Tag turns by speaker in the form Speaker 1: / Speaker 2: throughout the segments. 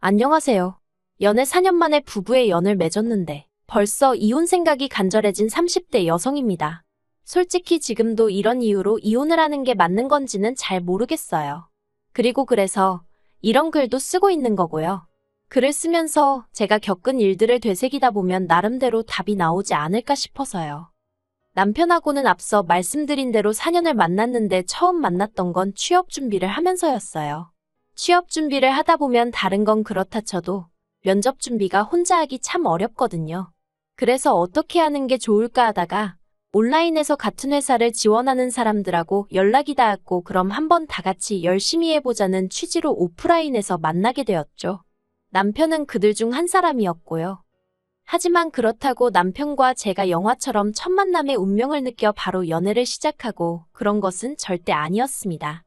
Speaker 1: 안녕하세요. 연애 4년 만에 부부의 연을 맺었는데 벌써 이혼 생각이 간절해진 30대 여성입니다. 솔직히 지금도 이런 이유로 이혼을 하는 게 맞는 건지는 잘 모르겠어요. 그래서 이런 글도 쓰고 있는 거고요. 글을 쓰면서 제가 겪은 일들을 되새기다 보면 나름대로 답이 나오지 않을까 싶어서요. 남편하고는 앞서 말씀드린 대로 4년을 만났는데 처음 만났던 건 취업 준비를 하면서였어요. 취업 준비를 하다 보면 다른 건 그렇다 쳐도 면접 준비가 혼자 하기 참 어렵거든요. 그래서 어떻게 하는 게 좋을까 하다가 온라인에서 같은 회사를 지원하는 사람들하고 연락이 닿았고 그럼 한번 다 같이 열심히 해보자는 취지로 오프라인에서 만나게 되었죠. 남편은 그들 중 한 사람이었고요. 하지만 그렇다고 남편과 제가 영화처럼 첫 만남의 운명을 느껴 바로 연애를 시작하고 그런 것은 절대 아니었습니다.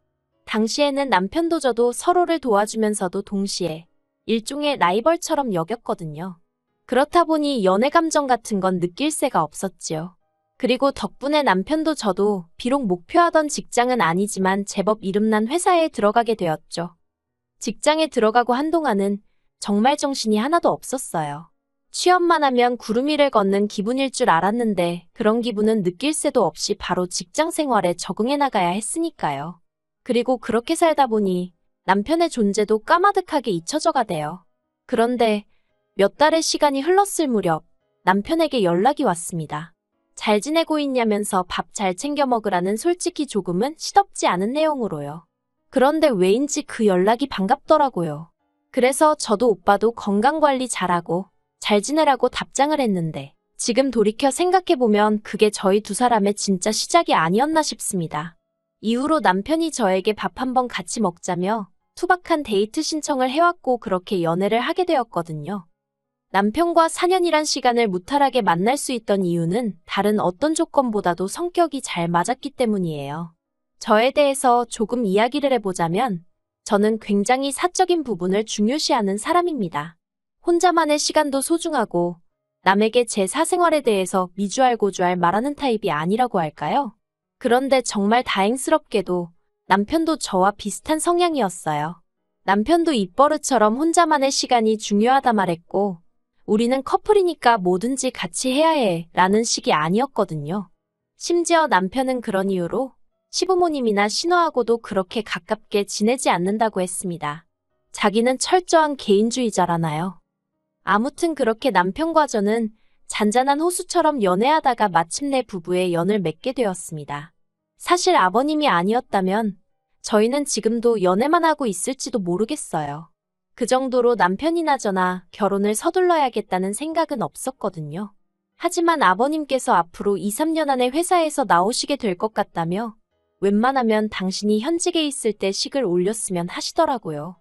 Speaker 1: 당시에는 남편도 저도 서로를 도와주면서도 동시에 일종의 라이벌처럼 여겼거든요. 그렇다 보니 연애 감정 같은 건 느낄 새가 없었지요. 그리고 덕분에 남편도 저도 비록 목표하던 직장은 아니지만 제법 이름난 회사에 들어가게 되었죠. 직장에 들어가고 한동안은 정말 정신이 하나도 없었어요. 취업만 하면 구름 위를 걷는 기분일 줄 알았는데 그런 기분은 느낄 새도 없이 바로 직장 생활에 적응해 나가야 했으니까요. 그리고 그렇게 살다 보니 남편의 존재도 까마득하게 잊혀져 가대요. 그런데 몇 달의 시간이 흘렀을 무렵 남편에게 연락이 왔습니다. 잘 지내고 있냐면서 밥 잘 챙겨 먹으라는 솔직히 조금은 시덥지 않은 내용으로요. 그런데 왜인지 그 연락이 반갑더라고요. 그래서 저도 오빠도 건강관리 잘하고 잘 지내라고 답장을 했는데 지금 돌이켜 생각해보면 그게 저희 두 사람의 진짜 시작이 아니었나 싶습니다. 이후로 남편이 저에게 밥 한번 같이 먹자며 투박한 데이트 신청을 해왔고 그렇게 연애를 하게 되었거든요. 남편과 4년이란 시간을 무탈하게 만날 수 있던 이유는 다른 어떤 조건보다도 성격이 잘 맞았기 때문이에요. 저에 대해서 조금 이야기를 해보자면 저는 굉장히 사적인 부분을 중요시하는 사람입니다. 혼자만의 시간도 소중하고 남에게 제 사생활에 대해서 미주알고주알 말하는 타입이 아니라고 할까요? 그런데 정말 다행스럽게도 남편도 저와 비슷한 성향이었어요. 남편도 입버릇처럼 혼자만의 시간이 중요하다 말했고 우리는 커플이니까 뭐든지 같이 해야 해 라는 식이 아니었거든요. 심지어 남편은 그런 이유로 시부모님이나 신우하고도 그렇게 가깝게 지내지 않는다고 했습니다. 자기는 철저한 개인주의자라나요. 아무튼 그렇게 남편과 저는 잔잔한 호수처럼 연애하다가 마침내 부부의 연을 맺게 되었습니다. 사실 아버님이 아니었다면 저희는 지금도 연애만 하고 있을지도 모르겠어요. 그 정도로 남편이나 저나 결혼을 서둘러야겠다는 생각은 없었거든요. 하지만 아버님께서 앞으로 2, 3년 안에 회사에서 나오시게 될 것 같다며 웬만하면 당신이 현직에 있을 때 식을 올렸으면 하시더라고요.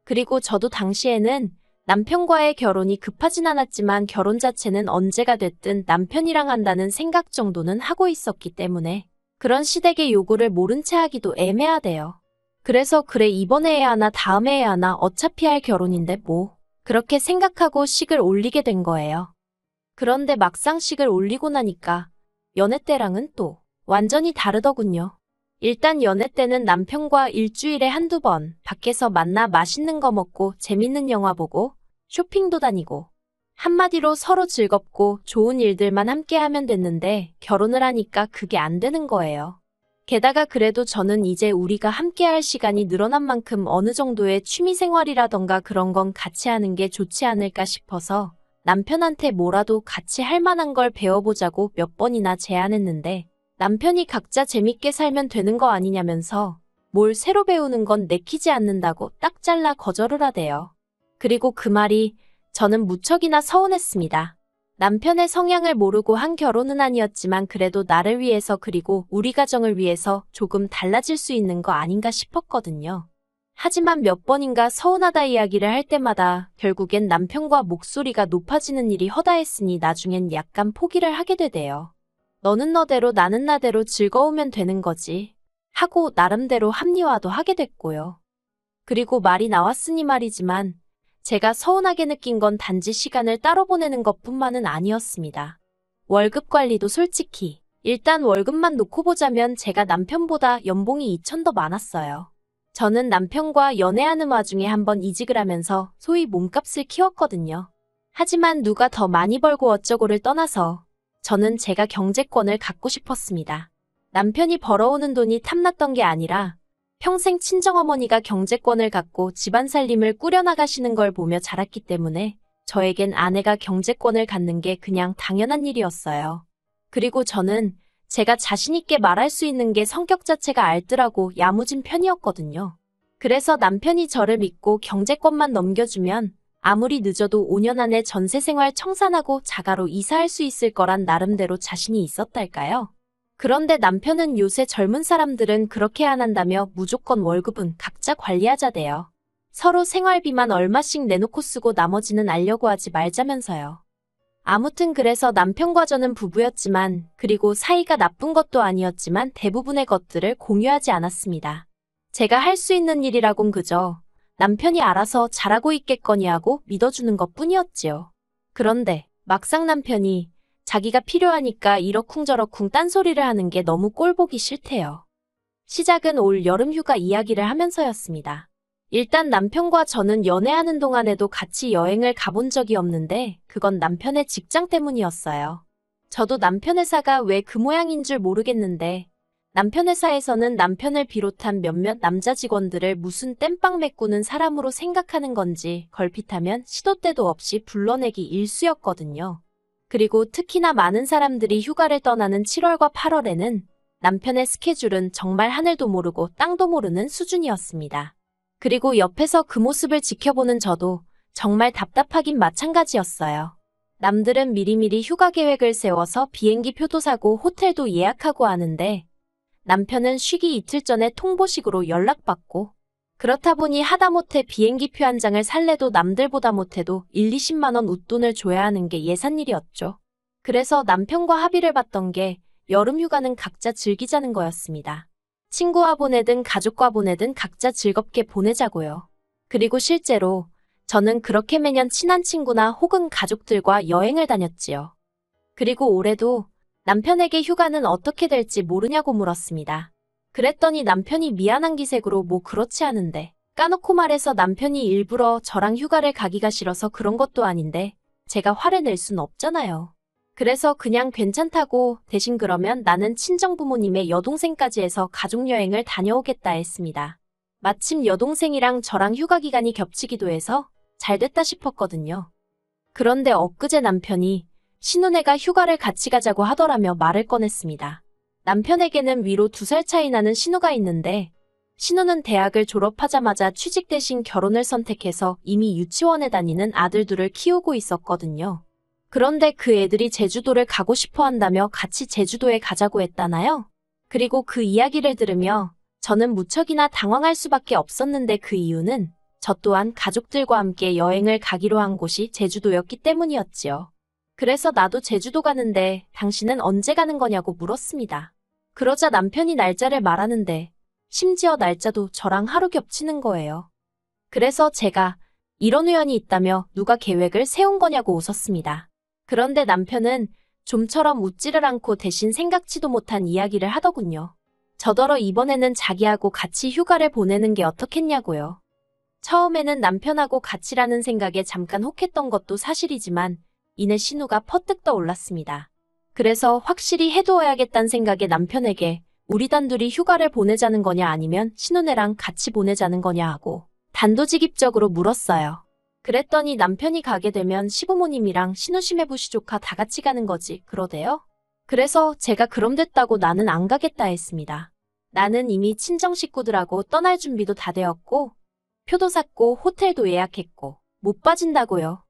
Speaker 1: 그리고 저도 당시에는 남편과의 결혼이 급하진 않았지만 결혼 자체는 언제가 됐든 남편이랑 한다는 생각 정도는 하고 있었기 때문에 그런 시댁의 요구를 모른 채 하기도 애매하대요. 그래서 그래 이번에 해야 하나 다음에 해야 하나 어차피 할 결혼인데 뭐 그렇게 생각하고 식을 올리게 된 거예요. 그런데 막상 식을 올리고 나니까 연애 때랑은 또 완전히 다르더군요. 일단 연애 때는 남편과 일주일에 한두 번 밖에서 만나 맛있는 거 먹고 재밌는 영화 보고 쇼핑도 다니고 한마디로 서로 즐겁고 좋은 일들만 함께 하면 됐는데 결혼을 하니까 그게 안 되는 거예요. 게다가 그래도 저는 이제 우리가 함께 할 시간이 늘어난 만큼 어느 정도의 취미생활이라던가 그런 건 같이 하는 게 좋지 않을까 싶어서 남편한테 뭐라도 같이 할 만한 걸 배워보자고 몇 번이나 제안했는데 남편이 각자 재밌게 살면 되는 거 아니냐면서 뭘 새로 배우는 건 내키지 않는다고 딱 잘라 거절을 하대요. 그리고 그 말이 저는 무척이나 서운했습니다. 남편의 성향을 모르고 한 결혼은 아니었지만 그래도 나를 위해서 그리고 우리 가정을 위해서 조금 달라질 수 있는 거 아닌가 싶었거든요. 하지만 몇 번인가 서운하다 이야기를 할 때마다 결국엔 남편과 목소리가 높아지는 일이 허다했으니 나중엔 약간 포기를 하게 되대요. 너는 너대로 나는 나대로 즐거우면 되는 거지 하고 나름대로 합리화도 하게 됐고요. 그리고 말이 나왔으니 말이지만 제가 서운하게 느낀 건 단지 시간을 따로 보내는 것뿐만은 아니었습니다. 월급 관리도 솔직히 일단 월급만 놓고 보자면 제가 남편보다 연봉이 2천 더 많았어요. 저는 남편과 연애하는 와중에 한번 이직을 하면서 소위 몸값을 키웠거든요. 하지만 누가 더 많이 벌고 어쩌고를 떠나서 저는 제가 경제권을 갖고 싶었습니다. 남편이 벌어오는 돈이 탐났던 게 아니라 평생 친정어머니가 경제권을 갖고 집안 살림을 꾸려나가시는 걸 보며 자랐기 때문에 저에겐 아내가 경제권을 갖는 게 그냥 당연한 일이었어요. 그리고 저는 제가 자신있게 말할 수 있는 게 성격 자체가 알뜰하고 야무진 편이었거든요. 그래서 남편이 저를 믿고 경제권만 넘겨주면 아무리 늦어도 5년 안에 전세생활 청산하고 자가로 이사할 수 있을 거란 나름대로 자신이 있었달까요? 그런데 남편은 요새 젊은 사람들은 그렇게 안 한다며 무조건 월급은 각자 관리하자대요. 서로 생활비만 얼마씩 내놓고 쓰고 나머지는 알려고 하지 말자면서요. 아무튼 그래서 남편과 저는 부부였지만 그리고 사이가 나쁜 것도 아니었지만 대부분의 것들을 공유하지 않았습니다. 제가 할 수 있는 일이라곤 그저 남편이 알아서 잘하고 있겠거니 하고 믿어주는 것뿐이었지요. 그런데 막상 남편이 자기가 필요하니까 이러쿵저러쿵 딴소리를 하는 게 너무 꼴보기 싫대요. 시작은 올 여름 휴가 이야기를 하면서였습니다. 일단 남편과 저는 연애하는 동안에도 같이 여행을 가본 적이 없는데 그건 남편의 직장 때문이었어요. 저도 남편 회사가 왜 그 모양인 줄 모르겠는데 남편 회사에서는 남편을 비롯한 몇몇 남자 직원들을 무슨 땜빵 메꾸는 사람으로 생각하는 건지 걸핏하면 시도 때도 없이 불러내기 일쑤였거든요. 그리고 특히나 많은 사람들이 휴가를 떠나는 7월과 8월에는 남편의 스케줄은 정말 하늘도 모르고 땅도 모르는 수준이었습니다. 그리고 옆에서 그 모습을 지켜보는 저도 정말 답답하긴 마찬가지였어요. 남들은 미리미리 휴가 계획을 세워서 비행기 표도 사고 호텔도 예약하고 하는데 남편은 쉬기 이틀 전에 통보식으로 연락받고 그렇다 보니 하다못해 비행기표 한 장을 살래도 남들보다 못해도 20만 원 웃돈을 줘야 하는 게 예산일이었죠. 그래서 남편과 합의를 봤던 게 여름 휴가는 각자 즐기자는 거였습니다. 친구와 보내든 가족과 보내든 각자 즐겁게 보내자고요. 그리고 실제로 저는 그렇게 매년 친한 친구나 혹은 가족들과 여행을 다녔지요. 그리고 올해도 남편에게 휴가는 어떻게 될지 모르냐고 물었습니다. 그랬더니 남편이 미안한 기색으로 뭐 그렇지 않은데 까놓고 말해서 남편이 일부러 저랑 휴가를 가기가 싫어서 그런 것도 아닌데 제가 화를 낼 순 없잖아요. 그래서 그냥 괜찮다고 대신 그러면 나는 친정부모님의 여동생까지 해서 가족여행을 다녀오겠다 했습니다. 마침 여동생이랑 저랑 휴가 기간이 겹치기도 해서 잘 됐다 싶었거든요. 그런데 엊그제 남편이 신혼애가 휴가를 같이 가자고 하더라며 말을 꺼냈습니다. 남편에게는 위로 2살 차이 나는 신우가 있는데 신우는 대학을 졸업하자마자 취직 대신 결혼을 선택해서 이미 유치원에 다니는 아들 둘을 키우고 있었거든요. 그런데 그 애들이 제주도를 가고 싶어 한다며 같이 제주도에 가자고 했다나요? 그리고 그 이야기를 들으며 저는 무척이나 당황할 수밖에 없었는데 그 이유는 저 또한 가족들과 함께 여행을 가기로 한 곳이 제주도였기 때문이었지요. 그래서 나도 제주도 가는데 당신은 언제 가는 거냐고 물었습니다. 그러자 남편이 날짜를 말하는데 심지어 날짜도 저랑 하루 겹치는 거예요. 그래서 제가 이런 우연이 있다며 누가 계획을 세운 거냐고 웃었습니다. 그런데 남편은 좀처럼 웃지를 않고 대신 생각지도 못한 이야기를 하더군요. 저더러 이번에는 자기하고 같이 휴가를 보내는 게 어떻겠냐고요. 처음에는 남편하고 같이라는 생각에 잠깐 혹했던 것도 사실이지만 이내 신우가 퍼뜩 떠올랐습니다. 그래서 확실히 해두어야겠다는 생각에 남편에게 우리 단둘이 휴가를 보내자는 거냐 아니면 신우네랑 같이 보내자는 거냐 하고 단도직입적으로 물었어요. 그랬더니 남편이 가게 되면 시부모님이랑 신우 시매부시 조카 다 같이 가는 거지 그러대요. 그래서 제가 그럼 됐다고 나는 안 가겠다 했습니다. 나는 이미 친정 식구들하고 떠날 준비도 다 되었고 표도 샀고 호텔도 예약했고 못 빠진다고요.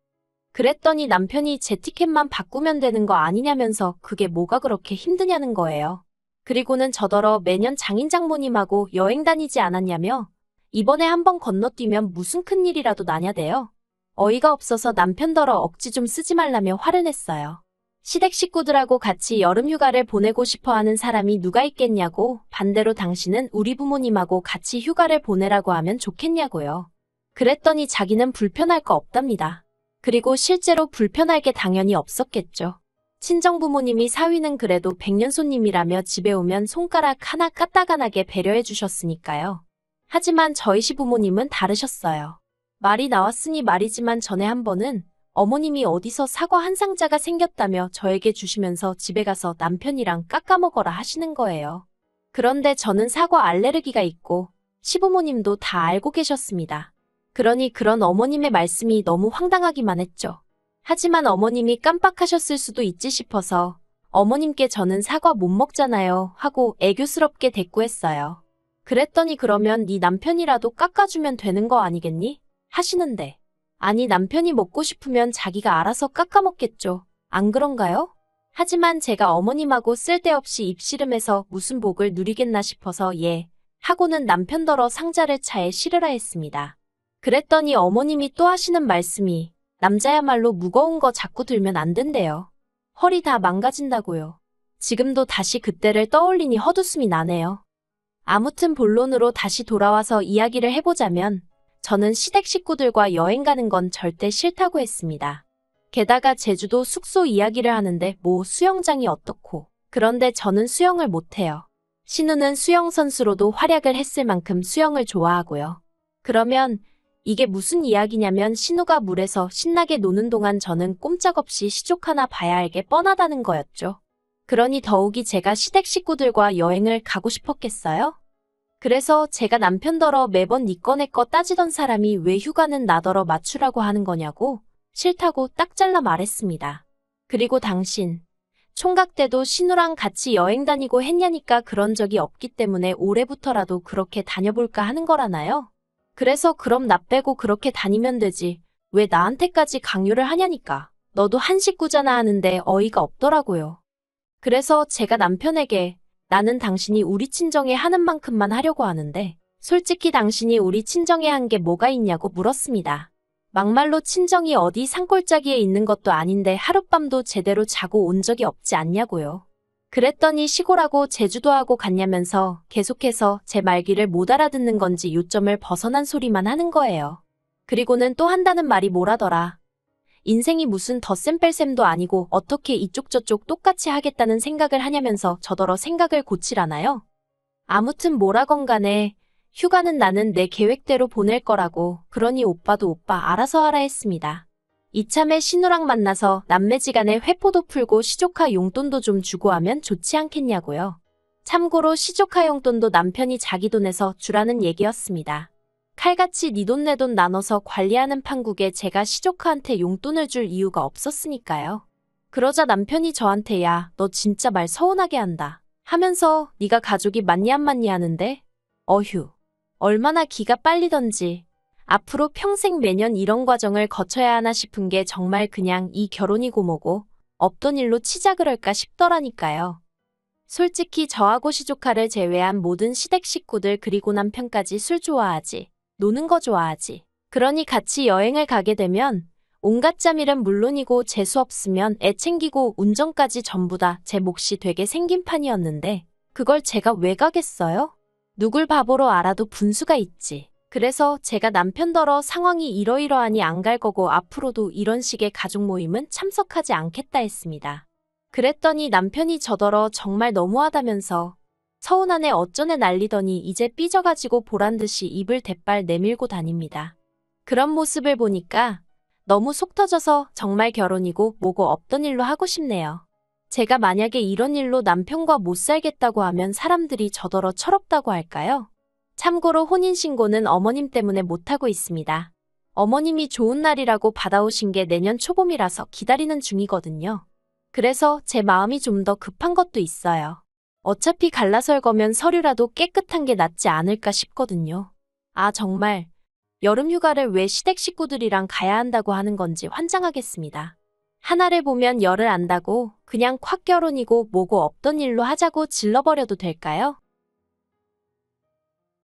Speaker 1: 그랬더니 남편이 제 티켓만 바꾸면 되는 거 아니냐면서 그게 뭐가 그렇게 힘드냐는 거예요. 그리고는 저더러 매년 장인 장모님하고 여행 다니지 않았냐며 이번에 한번 건너뛰면 무슨 큰일이라도 나냐대요. 어이가 없어서 남편더러 억지 좀 쓰지 말라며 화를 냈어요. 시댁 식구들하고 같이 여름 휴가를 보내고 싶어하는 사람이 누가 있겠냐고 반대로 당신은 우리 부모님하고 같이 휴가를 보내라고 하면 좋겠냐고요. 그랬더니 자기는 불편할 거 없답니다. 그리고 실제로 불편할 게 당연히 없었겠죠. 친정부모님이 사위는 그래도 백년 손님이라며 집에 오면 손가락 하나 까딱하게 배려해 주셨으니까요. 하지만 저희 시부모님은 다르셨어요. 말이 나왔으니 말이지만 전에 한 번은 어머님이 어디서 사과 한 상자가 생겼다며 저에게 주시면서 집에 가서 남편이랑 깎아 먹어라 하시는 거예요. 그런데 저는 사과 알레르기가 있고 시부모님도 다 알고 계셨습니다. 그러니 그런 어머님의 말씀이 너무 황당하기만 했죠. 하지만 어머님이 깜빡하셨을 수도 있지 싶어서 어머님께 저는 사과 못 먹잖아요 하고 애교스럽게 대꾸했어요. 그랬더니 그러면 네 남편이라도 깎아주면 되는 거 아니겠니? 하시는데 아니 남편이 먹고 싶으면 자기가 알아서 깎아 먹겠죠. 안 그런가요? 하지만 제가 어머님하고 쓸데없이 입씨름해서 무슨 복을 누리겠나 싶어서 예 하고는 남편더러 상자를 차에 실으라 했습니다. 그랬더니 어머님이 또 하시는 말씀이 남자야말로 무거운 거 자꾸 들면 안 된대요. 허리 다 망가진다고요. 지금도 다시 그때를 떠올리니 헛웃음이 나네요. 아무튼 본론으로 다시 돌아와서 이야기를 해보자면 저는 시댁 식구들과 여행 가는 건 절대 싫다고 했습니다. 게다가 제주도 숙소 이야기를 하는데 뭐 수영장이 어떻고 그런데 저는 수영을 못해요. 신우는 수영 선수로도 활약을 했을 만큼 수영을 좋아하고요. 그러면 이게 무슨 이야기냐면 신우가 물에서 신나게 노는 동안 저는 꼼짝없이 시족 하나 봐야 할 게 뻔하다는 거였죠. 그러니 더욱이 제가 시댁 식구들과 여행을 가고 싶었겠어요? 그래서 제가 남편더러 매번 니꺼 내꺼 따지던 사람이 왜 휴가는 나더러 맞추라고 하는 거냐고 싫다고 딱 잘라 말했습니다. 그리고 당신 총각 때도 신우랑 같이 여행 다니고 했냐니까 그런 적이 없기 때문에 올해부터라도 그렇게 다녀볼까 하는 거라나요? 그래서 그럼 나 빼고 그렇게 다니면 되지 왜 나한테까지 강요를 하냐니까. 너도 한 식구잖아 하는데 어이가 없더라고요. 그래서 제가 남편에게 나는 당신이 우리 친정에 하는 만큼만 하려고 하는데 솔직히 당신이 우리 친정에 한 게 뭐가 있냐고 물었습니다. 막말로 친정이 어디 산골짜기에 있는 것도 아닌데 하룻밤도 제대로 자고 온 적이 없지 않냐고요. 그랬더니 시골하고 제주도하고 같냐면서 계속해서 제 말귀를 못 알아듣는 건지 요점을 벗어난 소리만 하는 거예요. 그리고는 또 한다는 말이 뭐라더라. 인생이 무슨 덧셈 뺄셈도 아니고 어떻게 이쪽 저쪽 똑같이 하겠다는 생각을 하냐면서 저더러 생각을 고치라나요? 아무튼 뭐라건 간에 휴가는 나는 내 계획대로 보낼 거라고 그러니 오빠도 오빠 알아서 하라 했습니다. 이참에 신우랑 만나서 남매지간에 회포도 풀고 시조카 용돈도 좀 주고 하면 좋지 않겠냐고요. 참고로 시조카 용돈도 남편이 자기 돈에서 주라는 얘기였습니다. 칼같이 네 돈 내 돈 나눠서 관리하는 판국에 제가 시조카한테 용돈을 줄 이유가 없었으니까요. 그러자 남편이 저한테 야, 너 진짜 말 서운하게 한다 하면서 네가 가족이 맞니 안 맞니 하는데 어휴, 얼마나 기가 빨리던지 앞으로 평생 매년 이런 과정을 거쳐야 하나 싶은 게 정말 그냥 이 결혼이고 뭐고 없던 일로 치자 그럴까 싶더라니까요. 솔직히 저하고 시조카를 제외한 모든 시댁 식구들 그리고 남편까지 술 좋아하지. 노는 거 좋아하지. 그러니 같이 여행을 가게 되면 온갖 짜밀은 물론이고 재수 없으면 애 챙기고 운전까지 전부 다 제 몫이 되게 생긴 판이었는데 그걸 제가 왜 가겠어요? 누굴 바보로 알아도 분수가 있지. 그래서 제가 남편더러 상황이 이러이러하니 안 갈 거고 앞으로도 이런 식의 가족 모임은 참석하지 않겠다 했습니다. 그랬더니 남편이 저더러 정말 너무하다면서 서운하네 어쩌네 난리더니 이제 삐져가지고 보란듯이 입을 대빨 내밀고 다닙니다. 그런 모습을 보니까 너무 속 터져서 정말 결혼이고 뭐고 없던 일로 하고 싶네요. 제가 만약에 이런 일로 남편과 못 살겠다고 하면 사람들이 저더러 철없다고 할까요? 참고로 혼인신고는 어머님 때문에 못하고 있습니다. 어머님이 좋은 날이라고 받아오신 게 내년 초봄이라서 기다리는 중이거든요. 그래서 제 마음이 좀 더 급한 것도 있어요. 어차피 갈라설 거면 서류라도 깨끗한 게 낫지 않을까 싶거든요. 아 정말 여름 휴가를 왜 시댁 식구들이랑 가야 한다고 하는 건지 환장하겠습니다. 하나를 보면 열을 안다고 그냥 콱 결혼이고 뭐고 없던 일로 하자고 질러버려도 될까요?